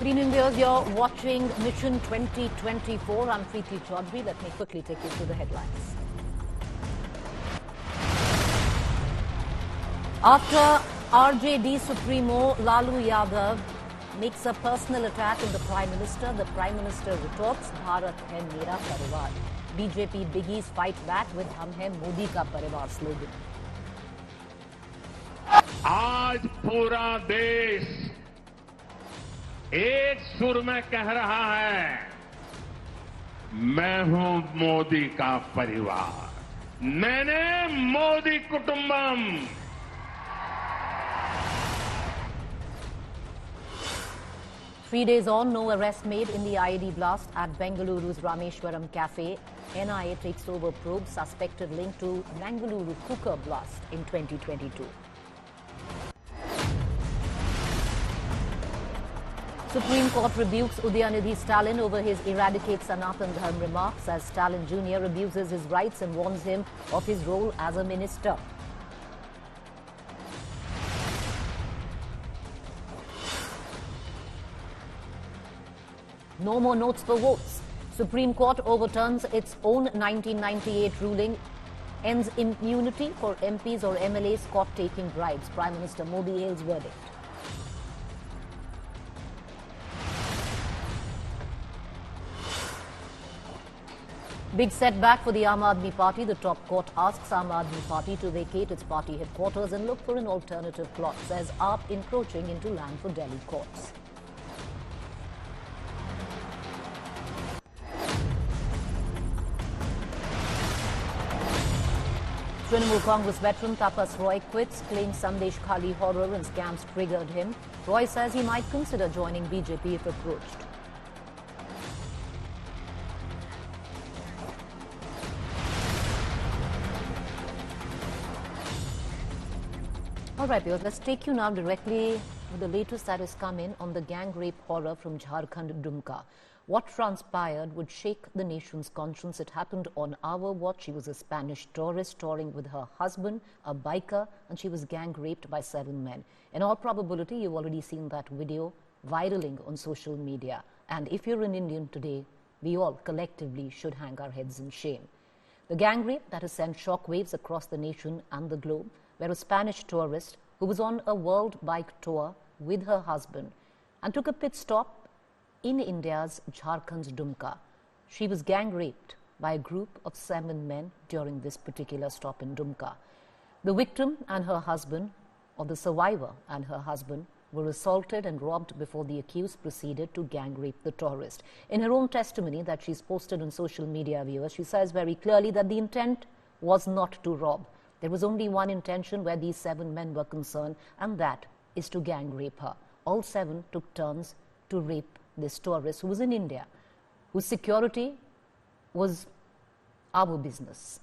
Good evening, viewers. You're watching Mission 2024. I'm Preeti Chaudhary. Let me quickly take you through the headlines. After RJD Supremo Lalu Yadav makes a personal attack on the Prime Minister, the Prime Minister retorts, Bharat hai mera parivar. BJP biggies fight back with Hum hai Modi ka parivar slogan. आज पूरा देश एक सुर में कह रहा है, मैं हूं मोदी का परिवार, मैंने Modi कुटुंबम. 3 days on, no arrest made in the IED blast at Bengaluru's Rameshwaram Cafe. NIA takes over probe suspected link to Bengaluru cooker blast in 2022. Supreme Court rebukes Udhyanidhi Stalin over his eradicate Sanatan Dharam remarks as Stalin Jr. abuses his rights and warns him of his role as a minister. No more notes for votes. Supreme Court overturns its own 1998 ruling, ends immunity for MPs or MLAs caught taking bribes. Prime Minister Modi hails verdict. Big setback for the Aam Aadmi Party. The top court asks Aam Aadmi Party to vacate its party headquarters and look for an alternative plot, says AAP encroaching into land for Delhi courts. Trinamool Congress veteran Tapas Roy quits, claims Sandesh Khali horror and scams triggered him. Roy says he might consider joining BJP if approached. All right, viewers, let's take you now directly to the latest that has come in on the gang rape horror from Jharkhand, Dumka. What transpired would shake the nation's conscience. It happened on our watch. She was a Spanish tourist touring with her husband, a biker, and she was gang raped by 7 men. In all probability, you've already seen that video viraling on social media. And if you're an Indian today, we all collectively should hang our heads in shame. The gang rape that has sent shockwaves across the nation and the globe, where a Spanish tourist who was on a world bike tour with her husband and took a pit stop in India's Jharkhand's Dumka. She was gang raped by a group of 7 men during this particular stop in Dumka. The victim and her husband, or the survivor and her husband, were assaulted and robbed before the accused proceeded to gang rape the tourist. In her own testimony that she's posted on social media, viewers, she says very clearly that the intent was not to rob. There was only one intention where these 7 men were concerned, and that is to gang rape her. All 7 took turns to rape this tourist who was in India, whose security was our business.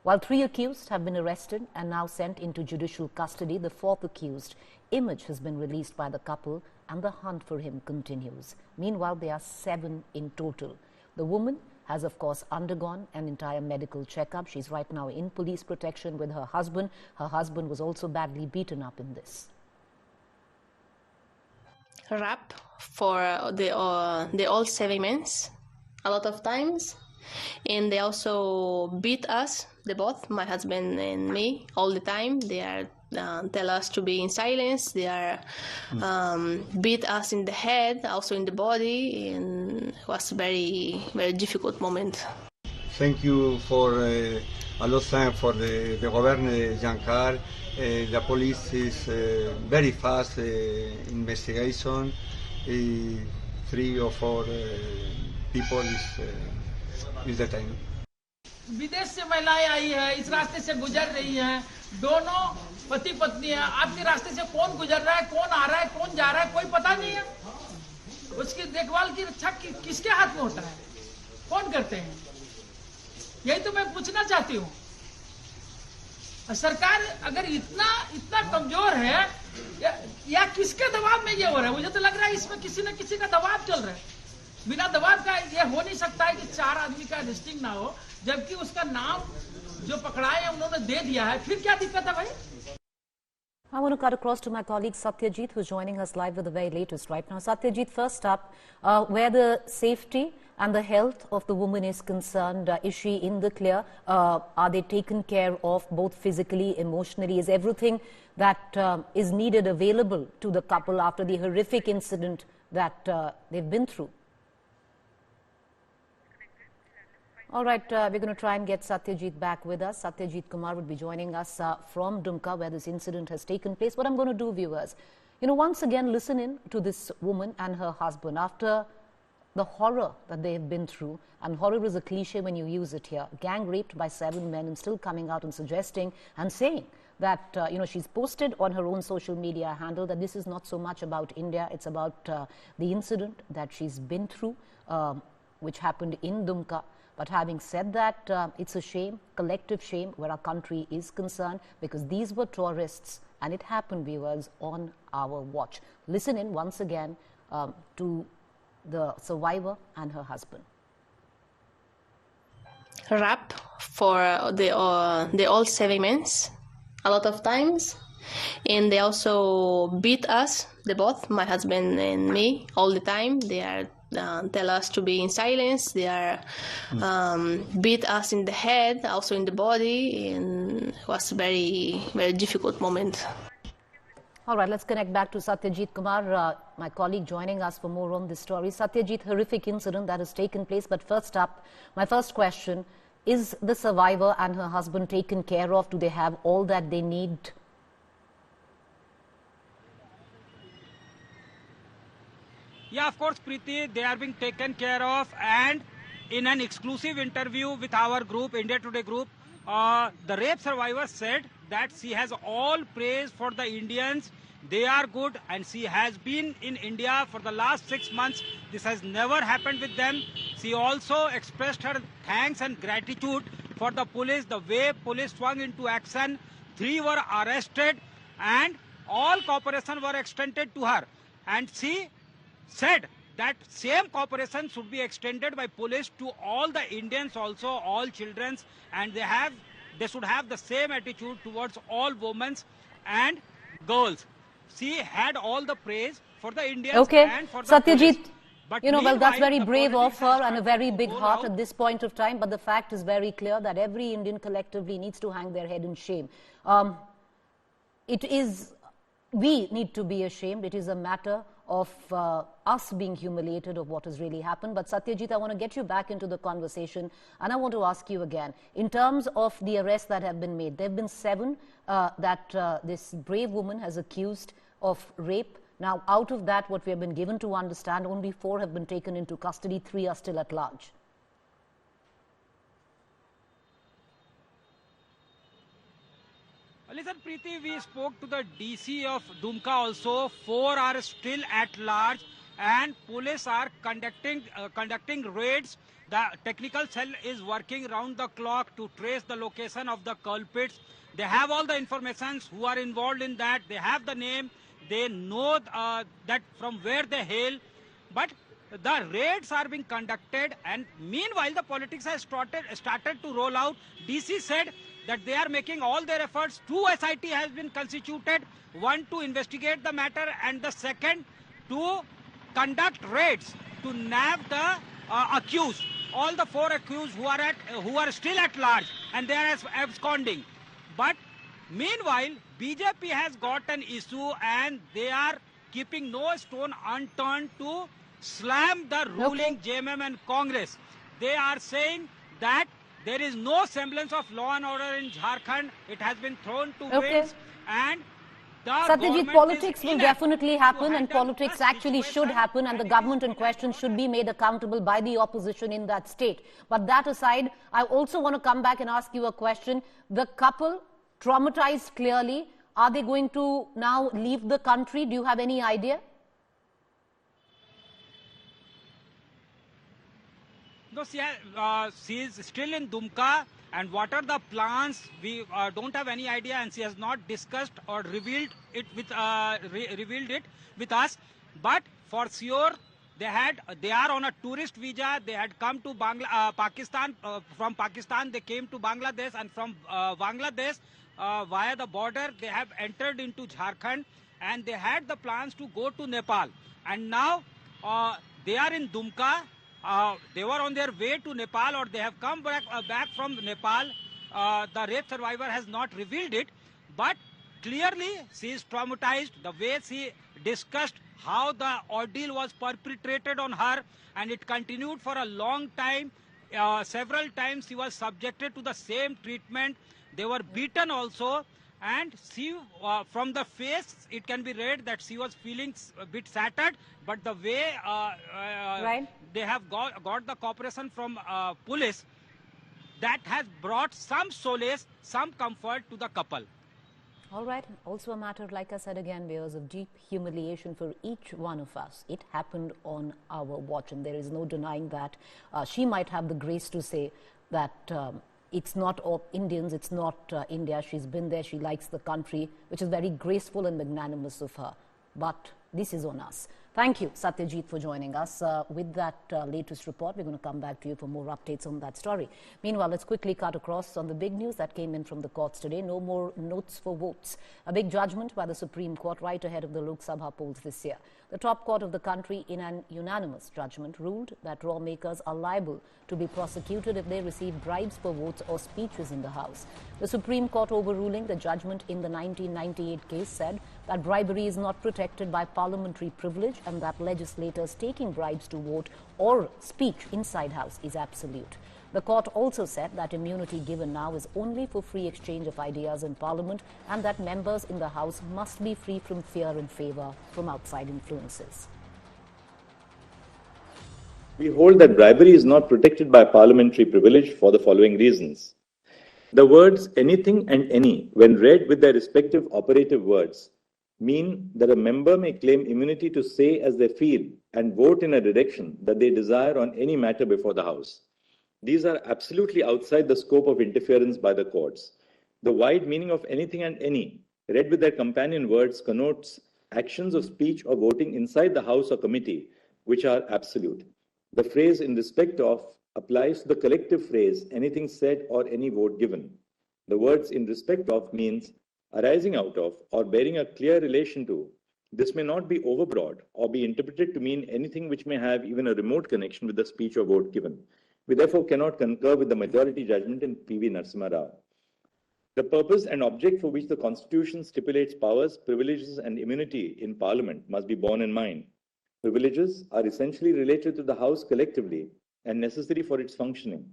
While 3 accused have been arrested and now sent into judicial custody, the 4th accused image has been released by the couple and the hunt for him continues. Meanwhile, there are 7 in total. The woman has, of course, undergone an entire medical checkup. She's right now in police protection with her husband. Her husband was also badly beaten up in this. Rap for the all 7 men a lot of times, and they also beat us, they both, my husband and me, all the time. They are tell us to be in silence. They are beat us in the head, also in the body, and it was very difficult moment. Thank you for a lot of time for the government, Jankar. The police is very fast investigation. 3 or 4 people is detained. विदेश से महिलाएं आई है, इस रास्ते से गुजर रही हैं, दोनों पति पत्नी हैं. आपके रास्ते से कौन गुजर रहा है, कौन आ रहा है, कौन जा रहा है, कोई पता नहीं है. उसकी देखभाल की रक्षा किसके हाथ में होता है, कौन करते हैं? यही तो मैं पूछना चाहती हूँ. सरकार अगर इतना कमजोर है या किसके दबाव में ये हो रहा है? मुझे तो लग रहा है इसमें किसी न किसी का दबाव चल रहा है. बिना दबाव का ये हो नहीं सकता है कि 4 आदमी का लिस्टिंग ना हो, जबकि उसका नाम जो पकड़ाए हैं उन्होंने दे दिया है. फिर क्या दिक्कत है भाई? I want to cut across to my colleague Satyajit, who's joining us live with the very latest right now. Satyajit, first up, where the safety and the health of the woman is concerned, is she in the clear? Are they taken care of both physically, emotionally? Is everything that is needed available to the couple after the horrific incident that they've been through? All right, we're going to try and get Satyajit back with us. Satyajit Kumar would be joining us from Dumka, where this incident has taken place. What I'm going to do, viewers, once again, listen in to this woman and her husband after the horror that they have been through. And horror is a cliche when you use it here. Gang raped by 7 men and still coming out and suggesting and saying that, she's posted on her own social media handle that this is not so much about India. It's about the incident that she's been through, which happened in Dumka. But having said that, it's a shame, collective shame, where our country is concerned, because these were tourists and it happened, viewers, on our watch. Listen in once again to the survivor and her husband. Rap for the all 7 men a lot of times, and they also beat us, they both, my husband and me, all the time. They are tell us to be in silence. They are beat us in the head, also in the body, and it was very, very difficult moment. All right, let's connect back to Satyajit Kumar, my colleague, joining us for more on this story. Satyajit, horrific incident that has taken place. But first up, my first question, is the survivor and her husband taken care of? Do they have all that they need? Yeah, of course, Preeti, they are being taken care of, and in an exclusive interview with our group, India Today group, the rape survivor said that she has all praise for the Indians. They are good, and she has been in India for the last 6 months. This has never happened with them. She also expressed her thanks and gratitude for the police, the way police swung into action. 3 were arrested, and all cooperation were extended to her. And she said that same cooperation should be extended by police to all the Indians also, all children, and they should have the same attitude towards all women and girls. She had all the praise for the Indians and for the Satyajit, police. But well, that's very brave of politics her has and a very big started to heart roll at this point of time. But the fact is very clear that every Indian collectively needs to hang their head in shame. We need to be ashamed. It is a matter of us being humiliated of what has really happened. But Satyajit, I want to get you back into the conversation, and I want to ask you again, in terms of the arrests that have been made, there have been 7 that this brave woman has accused of rape. Now, out of that, what we have been given to understand, only 4 have been taken into custody, 3 are still at large. Listen, Preeti, we spoke to the DC of Dumka also. 4 are still at large, and police are conducting raids. The technical cell is working round the clock to trace the location of the culprits. They have all the information who are involved in that. They have the name. They know that from where they hail. But the raids are being conducted, and meanwhile the politics has started to roll out. DC said that they are making all their efforts. 2 SIT has been constituted, 1 to investigate the matter and the second to conduct raids to nab the accused. All the 4 accused who are still at large, and they are absconding. But meanwhile, BJP has got an issue, and they are keeping no stone unturned to slam the ruling JMM and Congress. They are saying that there is no semblance of law and order in Jharkhand. It has been thrown to winds, and the Satyajit, politics will definitely happen, and politics actually should happen, and the government in question should be made accountable by the opposition in that state. But that aside, I also want to come back and ask you a question. The couple, traumatized clearly, are they going to now leave the country? Do you have any idea? No, she is still in Dumka, and what are the plans, we don't have any idea, and she has not discussed or revealed it with us. But for sure, They are on a tourist visa. They had come to Pakistan. From Pakistan, they came to Bangladesh, and from Bangladesh, via the border, they have entered into Jharkhand, and they had the plans to go to Nepal. And now they are in Dumka. They were on their way to Nepal, or they have come back from Nepal. The rape survivor has not revealed it, but clearly she is traumatized. The way she discussed how the ordeal was perpetrated on her, and it continued for a long time. Several times she was subjected to the same treatment. They were beaten also, and she, from the face, it can be read that she was feeling a bit shattered. But the way they have got the cooperation from police, that has brought some solace, some comfort to the couple. All right. Also a matter, like I said again, bears of deep humiliation for each one of us. It happened on our watch, and there is no denying that. She might have the grace to say that it's not all Indians, it's not India. She's been there, she likes the country, which is very graceful and magnanimous of her. But this is on us. Thank you, Satyajit, for joining us. With that latest report, we're going to come back to you for more updates on that story. Meanwhile, let's quickly cut across on the big news that came in from the courts today. No more notes for votes. A big judgment by the Supreme Court right ahead of the Lok Sabha polls this year. The top court of the country, in an unanimous judgment, ruled that lawmakers are liable to be prosecuted if they receive bribes for votes or speeches in the House. The Supreme Court, overruling the judgment in the 1998 case, said that bribery is not protected by parliamentary privilege and that legislators taking bribes to vote or speech inside House is absolute. The court also said that immunity given now is only for free exchange of ideas in Parliament, and that members in the House must be free from fear and favour from outside influences. We hold that bribery is not protected by parliamentary privilege for the following reasons. The words anything and any, when read with their respective operative words, mean that a member may claim immunity to say as they feel and vote in a direction that they desire on any matter before the House. These are absolutely outside the scope of interference by the courts. The wide meaning of anything and any, read with their companion words, connotes actions of speech or voting inside the House or committee, which are absolute. The phrase in respect of applies to the collective phrase anything said or any vote given. The words in respect of means arising out of or bearing a clear relation to. This may not be overbroad or be interpreted to mean anything which may have even a remote connection with the speech or vote given. We therefore cannot concur with the majority judgment in P.V. Narasimha Rao. The purpose and object for which the Constitution stipulates powers, privileges and immunity in Parliament must be borne in mind. Privileges are essentially related to the House collectively and necessary for its functioning.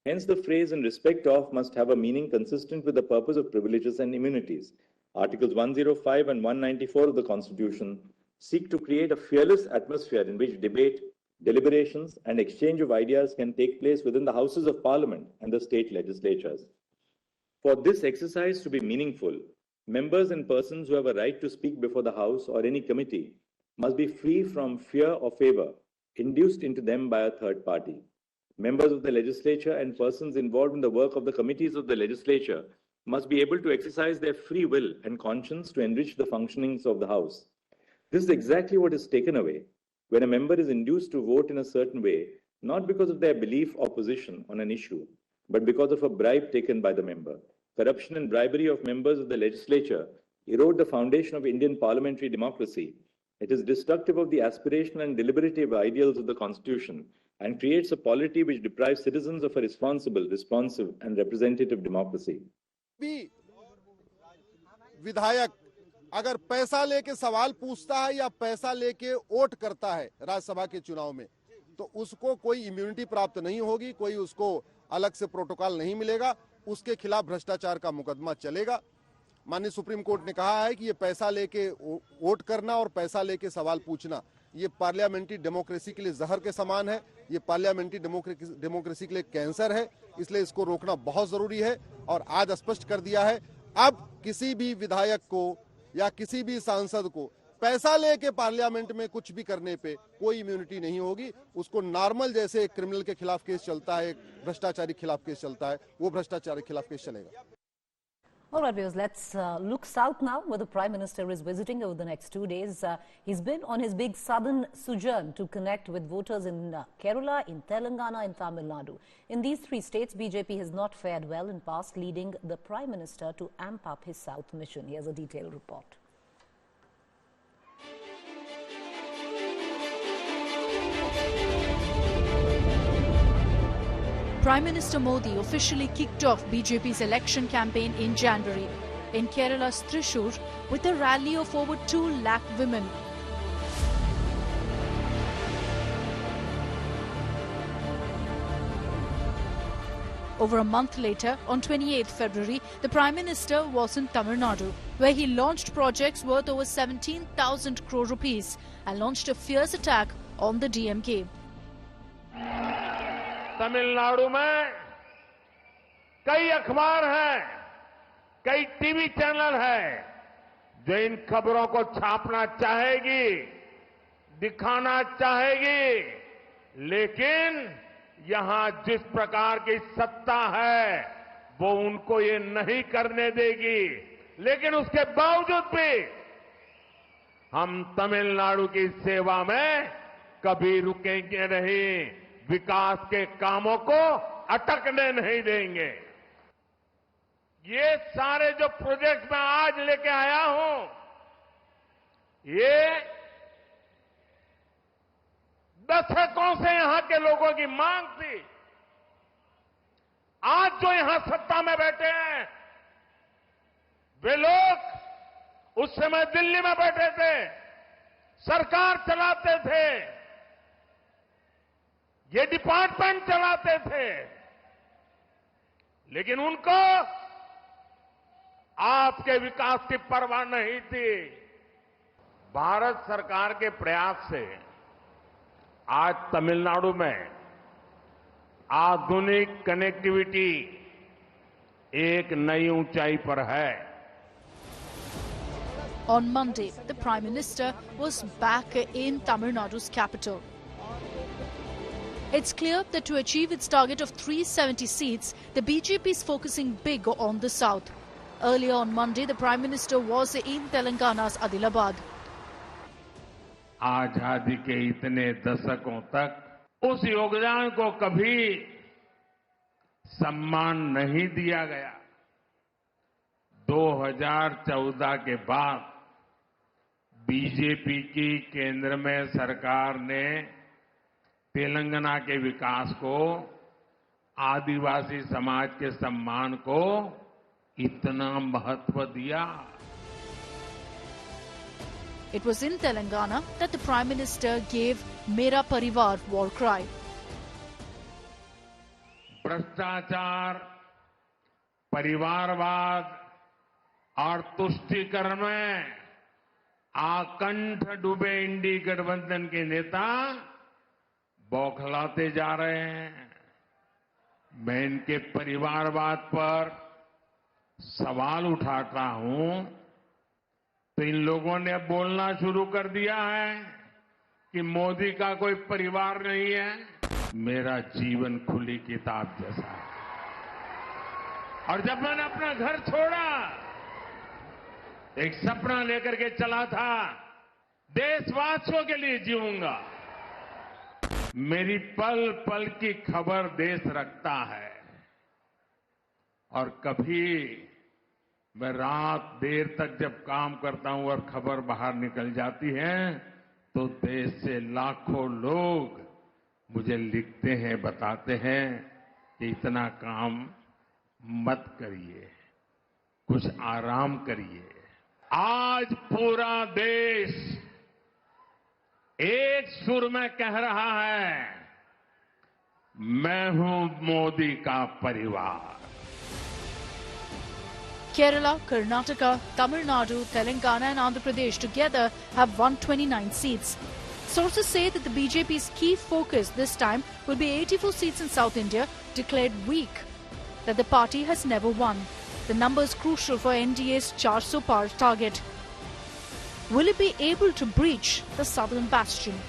Hence, the phrase in respect of must have a meaning consistent with the purpose of privileges and immunities. Articles 105 and 194 of the Constitution seek to create a fearless atmosphere in which debate, deliberations, and exchange of ideas can take place within the Houses of Parliament and the state legislatures. For this exercise to be meaningful, members and persons who have a right to speak before the House or any committee must be free from fear or favour induced into them by a third party. Members of the legislature and persons involved in the work of the committees of the legislature must be able to exercise their free will and conscience to enrich the functionings of the House. This is exactly what is taken away when a member is induced to vote in a certain way, not because of their belief or position on an issue, but because of a bribe taken by the member. Corruption and bribery of members of the legislature erode the foundation of Indian parliamentary democracy. It is destructive of the aspirational and deliberative ideals of the Constitution and creates a polity which deprives citizens of a responsible, responsive and representative democracy. विधायक अगर पैसा लेके सवाल पूछता है या पैसा लेके वोट करता है राज्यसभा के चुनाव में, तो उसको कोई इम्यूनिटी प्राप्त नहीं होगी, कोई उसको अलग से प्रोटोकॉल नहीं मिलेगा, उसके खिलाफ भ्रष्टाचार का मुकदमा चलेगा। माननीय सुप्रीम कोर्ट ने कहा है कि ये पैसा लेके वोट करना और पैसा लेके सवाल पूछना, ये पार्लियामेंट्री डेमोक्रेसी के लिए जहर के समान है, ये पार्लियामेंट्री डेमोक्रेसी के लिए कैंसर है, इसलिए इसको रोकना बहुत जरूरी है। और आज स्पष्ट कर दिया है, अब किसी भी विधायक को या किसी भी सांसद को पैसा लेके पार्लियामेंट में कुछ भी करने पे कोई इम्यूनिटी नहीं होगी। उसको नॉर्मल जैसे एक क्रिमिनल के खिलाफ केस चलता है, एक भ्रष्टाचारी खिलाफ केस चलता है, वो भ्रष्टाचारी खिलाफ केस चलेगा। All right, viewers, let's look south now, where the Prime Minister is visiting over the next 2 days. He's been on his big southern sojourn to connect with voters in Kerala, in Telangana and Tamil Nadu. In these three states, BJP has not fared well in past, leading the Prime Minister to amp up his south mission. Here's a detailed report. Prime Minister Modi officially kicked off BJP's election campaign in January in Kerala's Thrissur with a rally of over 2 lakh women. Over a month later, on 28th February, the Prime Minister was in Tamil Nadu, where he launched projects worth over 17,000 crore rupees and launched a fierce attack on the DMK. Tamil Nadu में कई अखबार हैं, कई TV channel हैं जो इन खबरों को छापना चाहेगी, दिखाना चाहेगी, लेकिन यहां जिस प्रकार की सत्ता है वो उनको ये नहीं करने देगी। लेकिन उसके बावजूद भी हम तमिलनाडु की सेवा में कभी रुकेंगे नहीं, विकास के कामों को अटकने नहीं देंगे। ये सारे जो प्रोजेक्ट मैं आज लेके आया हूं, ये दशकों से यहां के लोगों की मांग थी। आज जो यहां सत्ता में बैठे हैं, वे लोग उस समय दिल्ली में बैठे थे, सरकार चलाते थे, ये डिपार्टमेंट चलाते थे, लेकिन उनको आपके विकास की परवाह नहीं थी। भारत सरकार के प्रयास से आज तमिलनाडु में आधुनिक कनेक्टिविटी एक नई ऊंचाई पर है। On Monday, the Prime Minister was back in Tamil Nadu's capital. It's clear that to achieve its target of 370 seats, the BJP is focusing big on the south. Earlier on Monday, the Prime Minister was in Telangana's Adilabad. आजादी के इतने दशकों तक उस योगदान को कभी सम्मान नहीं दिया गया। 2014 के बाद बीजेपी की केंद्र में सरकार ने तेलंगाना के विकास को, आदिवासी समाज के सम्मान को इतना महत्व दिया। It was in Telangana that the Prime Minister gave Mera Parivar war cry. भ्रष्टाचार, परिवारवाद और तुष्टीकरण में आकंठ डूबे इंडी गठबंधन के नेता बौखलाते जा रहे हैं। मैं इनके परिवारवाद पर सवाल उठाता हूं तो इन लोगों ने बोलना शुरू कर दिया है कि मोदी का कोई परिवार नहीं है। मेरा जीवन खुली किताब जैसा है, और जब मैंने अपना घर छोड़ा, एक सपना लेकर के चला था, देशवासियों के लिए जीऊंगा। मेरी पल पल की खबर देश रखता है, और कभी मैं रात देर तक जब काम करता हूं और खबर बाहर निकल जाती है तो देश से लाखों लोग मुझे लिखते हैं, बताते हैं कि इतना काम मत करिए, कुछ आराम करिए। आज पूरा देश एक सुर में कह रहा है, मैं हूं मोदी का परिवार। Kerala, Karnataka, Tamil Nadu, Telangana and Andhra Pradesh together have 129 seats. Sources say that the BJP's key focus this time will be 84 seats in South India, declared weak, that the party has never won. The number is crucial for NDA's 400 par target. Will it be able to breach the southern bastion?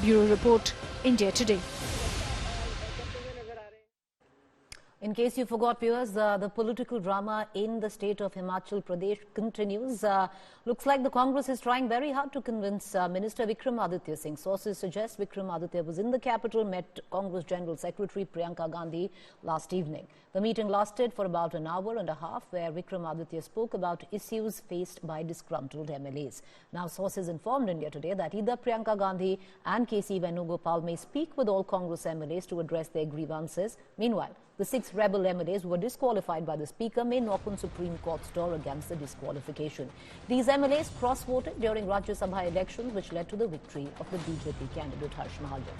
Bureau Report, India Today. In case you forgot, viewers, the political drama in the state of Himachal Pradesh continues. Looks like the Congress is trying very hard to convince Minister Vikramaditya Singh. Sources suggest Vikramaditya was in the capital, met Congress General Secretary Priyanka Gandhi last evening. The meeting lasted for about an hour and a half, where Vikramaditya spoke about issues faced by disgruntled MLAs. Now, sources informed India Today that either Priyanka Gandhi and KC Venugopal may speak with all Congress MLAs to address their grievances. Meanwhile, the 6 rebel MLAs who were disqualified by the Speaker may knock on Supreme Court's door against the disqualification. These MLAs cross-voted during Rajya Sabha elections, which led to the victory of the BJP candidate Harsh Mahalya.